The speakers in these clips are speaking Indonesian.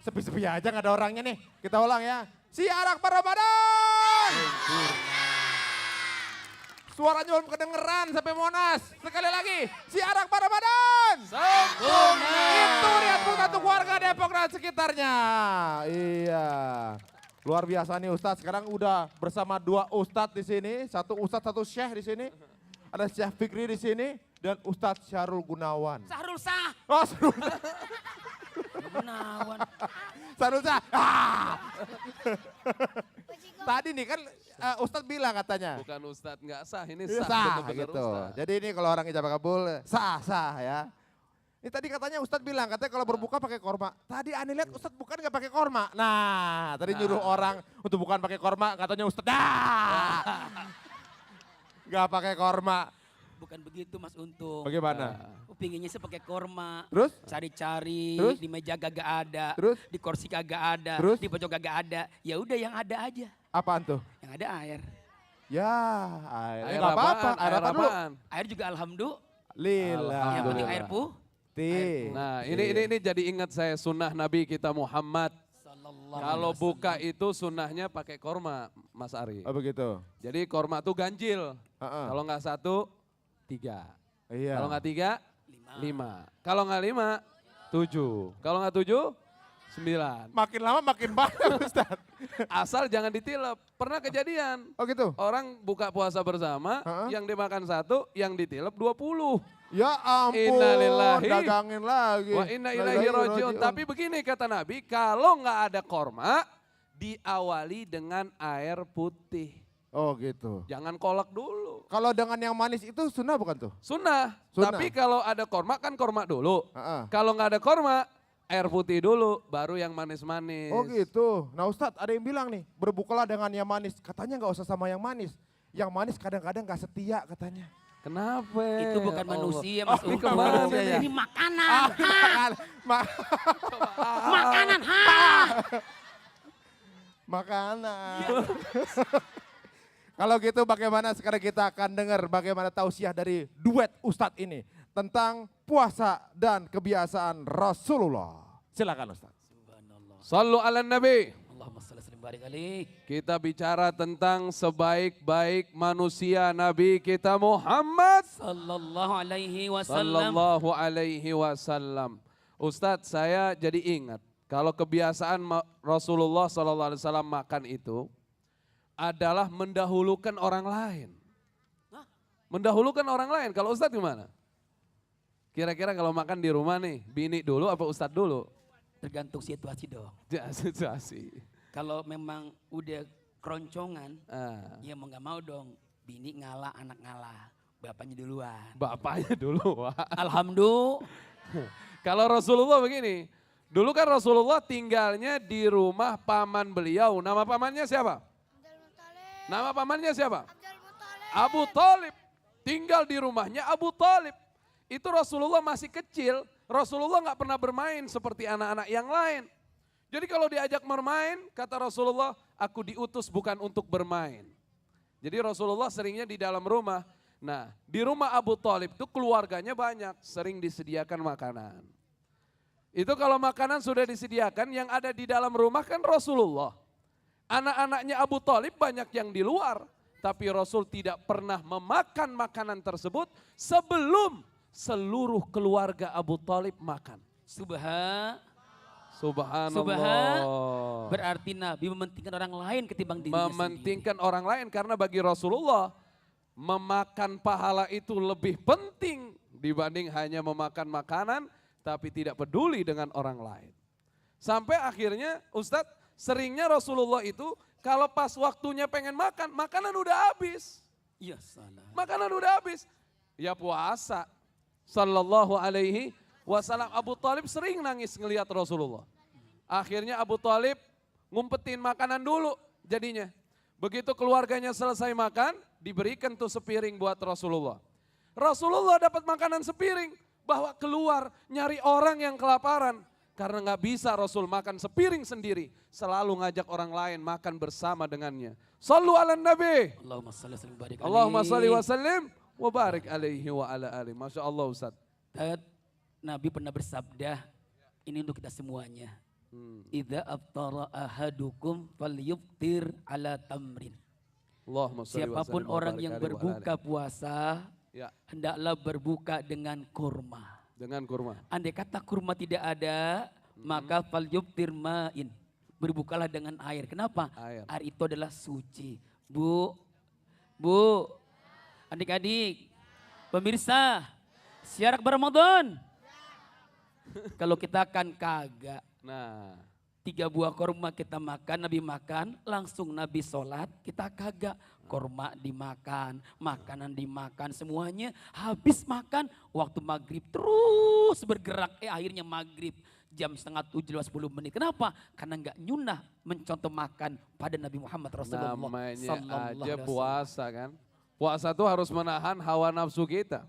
Sepi-sepi aja nggak ada orangnya nih. Kita ulang ya. Siarak Ramadan. Suaranya belum kedengeran sampai Monas. Sekali lagi. Siarak Ramadan. Sempurna. Itu lihat satu keluarga Depok dan sekitarnya. Iya. Luar biasa nih Ustadz. Sekarang udah bersama dua Ustadz di sini. Satu Ustadz, satu Syekh di sini. Ada Syekh Fikri di sini dan Ustadz Syahrul Gunawan. Sahrul Sah. Oh, Syahrul. Gunawan. Syahrul Sah. Ah. Tadi nih kan Ustadz bilang katanya. Bukan Ustadz nggak sah, ini Iya, sah, sah bener-bener gitu. Ustadz. Jadi ini kalau orang ijabah kabul sah ya. Ini tadi katanya Ustadz bilang katanya kalau berbuka pakai korma. Tadi aneh lihat Ustadz bukan nggak pakai korma. Nah, tadi nyuruh orang untuk bukan pakai korma katanya Ustadz. Nggak pakai korma. Bukan begitu Mas Untung. Bagaimana? Pinginnya sih pakai korma. Terus? Cari-cari, Terus? di meja kagak ada, Terus? di kursi kagak ada, Terus? di pojok kagak ada. Ya udah yang ada aja. Apaan tuh? Yang ada air. Ya, air. Air Nggak apa-apa. apaan? Air apa dulu? apaan? Air juga alhamdulillah. Lillah. Yang penting air putih. Nah ini jadi ingat saya sunnah Nabi kita Muhammad. Sallallahu Kalau alaihi buka itu sunnahnya pakai korma, Mas Ari. Oh begitu. Jadi korma tuh ganjil. Heeh. Kalau nggak 1, 3. Iya. Kalau nggak 3, Lima. 5. Kalau nggak 5, 7. Kalau nggak 7, 9. Makin lama makin banyak Ustadz. Asal jangan ditilep. Pernah kejadian. Oh gitu? Orang buka puasa bersama, Heeh. yang dimakan 1, yang ditilep 20. Ya ampun, Innalillahi dagangin lagi. Wa inna ilaihi rajiun. Tapi begini kata Nabi, kalau nggak ada korma, diawali dengan air putih. Oh gitu. Jangan kolak dulu. Kalau dengan yang manis itu sunnah bukan tuh? Sunnah. Sunnah. Tapi kalau ada korma kan korma dulu. Heeh. Kalau nggak ada korma, air putih dulu, baru yang manis-manis. Oh gitu. Nah Ustadz ada yang bilang nih, berbukalah dengan yang manis. Katanya nggak usah sama yang manis. Yang manis kadang-kadang nggak setia katanya. Kenapa? Itu bukan Allah. manusia Mas Oh, ini Untung. kemana nih? Ini makanan. Ma- Makanan. Makanan. Kalau gitu bagaimana sekarang kita akan dengar bagaimana tausiah dari duet Ustadz ini. Tentang puasa dan kebiasaan Rasulullah. Silakan Ustadz. Subhanallah. Sallu ala Nabi. Allahumma shalli wa barik alaih. Kita bicara tentang sebaik-baik manusia Nabi kita Muhammad Sallallahu alaihi wasallam. sallallahu alaihi wasallam. Ustadz, saya jadi ingat kalau kebiasaan Rasulullah sallallahu alaihi wasallam makan itu adalah mendahulukan orang lain. Mendahulukan orang lain. Kalau Ustadz gimana? Kira-kira kalau makan di rumah nih, bini dulu apa Ustadz dulu? Tergantung situasi dong. Ya, situasi. Kalau memang udah keroncongan, Ah, ya mau nggak mau dong. Bini ngalah, anak ngalah. Bapaknya duluan. bapaknya dulu. Wak. Alhamdulillah. Kalau Rasulullah begini, dulu kan Rasulullah tinggalnya di rumah paman beliau. Nama pamannya siapa? Nama pamannya siapa? Abu Talib. Tinggal di rumahnya Abu Talib. Itu Rasulullah masih kecil, Rasulullah nggak pernah bermain seperti anak-anak yang lain. Jadi kalau diajak bermain, kata Rasulullah, aku diutus bukan untuk bermain. Jadi Rasulullah seringnya di dalam rumah. Nah, di rumah Abu Talib itu keluarganya banyak, sering disediakan makanan. Itu kalau makanan sudah disediakan, yang ada di dalam rumah kan Rasulullah. Anak-anaknya Abu Talib banyak yang di luar. Tapi Rasul tidak pernah memakan makanan tersebut sebelum seluruh keluarga Abu Talib makan. Subhanallah. Berarti Nabi mementingkan orang lain ketimbang dirinya Mementingkan orang lain karena bagi Rasulullah memakan pahala itu lebih penting dibanding hanya memakan makanan tapi tidak peduli dengan orang lain. Sampai akhirnya Ustadz seringnya Rasulullah itu kalau pas waktunya pengen makan, makanan udah habis. Iya salah. Makanan udah habis. Ya puasa. Sallallahu alaihi wasallam. Abu Talib sering nangis ngelihat Rasulullah. Akhirnya Abu Talib ngumpetin makanan dulu jadinya. Begitu keluarganya selesai makan, diberikan tuh sepiring buat Rasulullah. Rasulullah dapat makanan sepiring, bawa keluar nyari orang yang kelaparan. Karena nggak bisa Rasul makan sepiring sendiri, selalu ngajak orang lain makan bersama dengannya. Sallu ala Nabi. Allahumma shalli wa barik alaih. Allahumma salli wa sallim wa barik alaihi wa ala alihi. Masya Allah Ustaz. Nabi pernah bersabda, ini untuk kita semuanya. Idza aftara ahadukum falyuftir ala tamrin. Allahumma sholli wa Siapapun sallim wa orang barik yang alaihi wa ala berbuka puasa, Ya, hendaklah berbuka dengan kurma. dengan kurma. Andai kata kurma tidak ada, maka falyuftir ma'in. Berbukalah dengan air. Kenapa? Air. Air itu adalah suci. Bu, adik-adik, pemirsa, siarak Ramadan. Kalau kita kan kagak. Nah, 3 buah korma kita makan, Nabi makan, langsung Nabi sholat, kita kagak. Korma dimakan, makanan dimakan, semuanya habis makan. Waktu maghrib terus bergerak, akhirnya maghrib jam 6:30 10 menit. Kenapa? Karena nggak nyunah mencontoh makan pada Nabi Muhammad Rasulullah namanya Sallallahu aja Alaihi Wasallam. puasa kan. Puasa tuh harus menahan hawa nafsu kita.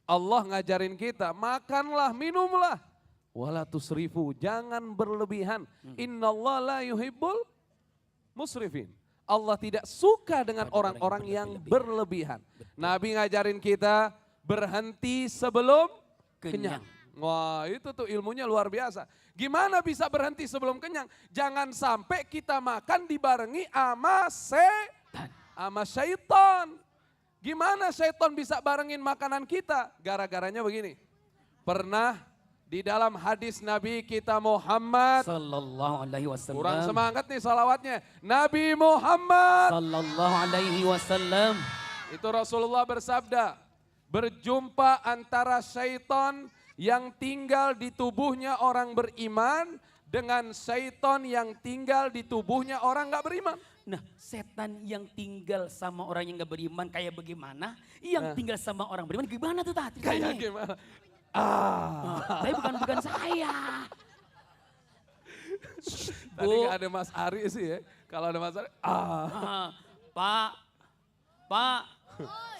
Allah ngajarin kita, makanlah, minumlah. Wala tusrifu, jangan berlebihan. Innallaha la yuhibbul musrifin. Allah tidak suka dengan orang-orang yang berlebihan. Nabi ngajarin kita berhenti sebelum kenyang. Wah, itu tuh ilmunya luar biasa. Gimana bisa berhenti sebelum kenyang? Jangan sampai kita makan dibarengi sama syaitan. Gimana syaitan bisa barengin makanan kita? Gara-garanya begini. Pernah di dalam hadis Nabi kita Muhammad Sallallahu Alaihi Wasallam. kurang semangat nih salawatnya. Nabi Muhammad Sallallahu Alaihi Wasallam. itu Rasulullah bersabda, berjumpa antara syaitan yang tinggal di tubuhnya orang beriman dengan syaitan yang tinggal di tubuhnya orang gak beriman. Nah, setan yang tinggal sama orang yang gak beriman kayak bagaimana? Yang tinggal sama orang beriman gimana tuh tadi? Kayak gimana? Tapi bukan saya. Tadi gak ada Mas Ari sih ya. Kalau ada Mas Ari, Pak,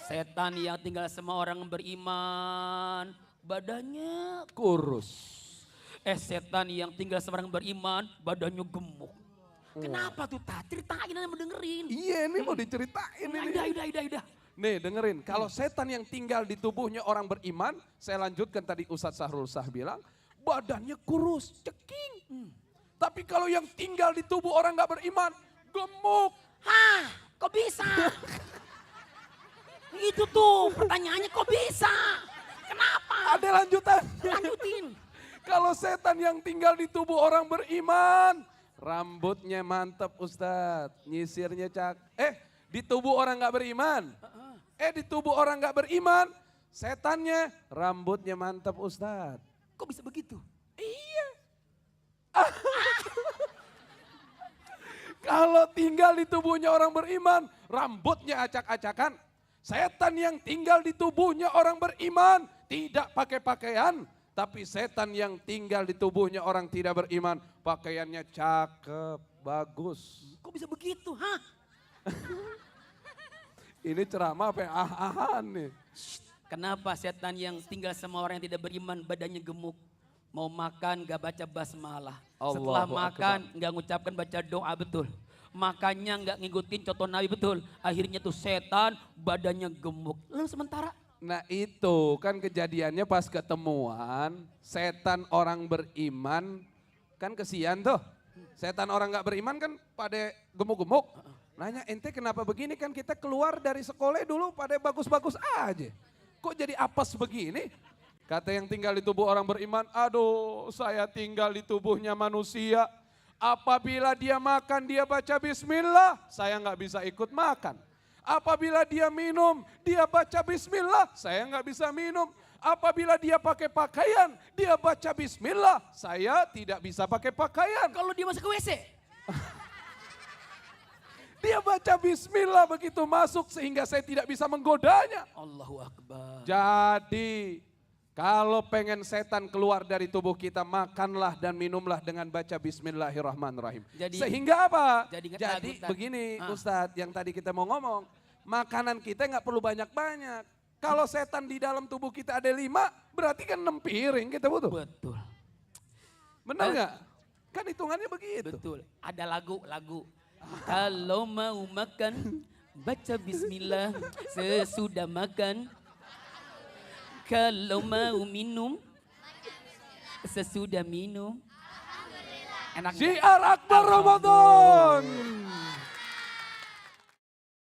setan yang tinggal sama orang yang beriman, badannya kurus. setan yang tinggal sama orang yang beriman, badannya gemuk. Kenapa tuh tak? Ceritain aja mau dengerin. Iya ini mau diceritain ini. Udah. Nih dengerin, kalau setan yang tinggal di tubuhnya orang beriman, saya lanjutkan tadi Ustadz Sahrul Sah bilang, badannya kurus, ceking. Tapi kalau yang tinggal di tubuh orang gak beriman, gemuk. Hah, kok bisa? Itu tuh pertanyaannya kok bisa? Kenapa? Ada lanjutan. Lanjutin. Kalau setan yang tinggal di tubuh orang beriman, rambutnya mantep Ustadz, nyisirnya di tubuh orang gak beriman. Di tubuh orang gak beriman, setannya rambutnya mantep Ustadz. Kok bisa begitu? Iya. Kalau tinggal di tubuhnya orang beriman, rambutnya acak-acakan. Setan yang tinggal di tubuhnya orang beriman, tidak pakai pakaian. Tapi setan yang tinggal di tubuhnya orang tidak beriman, pakaiannya cakep, bagus. Kok bisa begitu? Hah? Ini ceramah apa yang ah-ahan nih? Kenapa setan yang tinggal sama orang yang tidak beriman badannya gemuk? Mau makan gak baca basmalah. Setelah Allahu makan gak ngucapkan baca doa betul. Makannya gak ngikutin contoh Nabi betul. Akhirnya tuh setan badannya gemuk. Lalu sementara Nah itu kan kejadiannya pas ketemuan setan orang beriman kan kesian tuh. Setan orang gak beriman kan pada gemuk-gemuk. Nanya ente kenapa begini kan kita keluar dari sekolah dulu pada bagus-bagus aja. Kok jadi apes begini? Kata yang tinggal di tubuh orang beriman, aduh saya tinggal di tubuhnya manusia. Apabila dia makan dia baca bismillah, saya nggak bisa ikut makan. Apabila dia minum, dia baca bismillah, saya nggak bisa minum. Apabila dia pakai pakaian, dia baca bismillah, saya tidak bisa pakai pakaian. kalau dia masuk ke WC. Dia baca bismillah begitu masuk sehingga saya tidak bisa menggodanya. Allahu Akbar. Jadi kalau pengen setan keluar dari tubuh kita, makanlah dan minumlah dengan baca bismillahirrahmanirrahim. Sehingga apa? Jadi begini Ustadz yang tadi kita mau ngomong, makanan kita nggak perlu banyak-banyak. Kalau setan di dalam tubuh kita ada 5, berarti kan 6 piring kita butuh. Betul. Benar nggak? Kan hitungannya begitu. Betul. Ada lagu. Kalau mau makan, baca bismillah sesudah makan. Kalau mau minum, sesudah minum. Enak. Syiar Akbar Ramadan.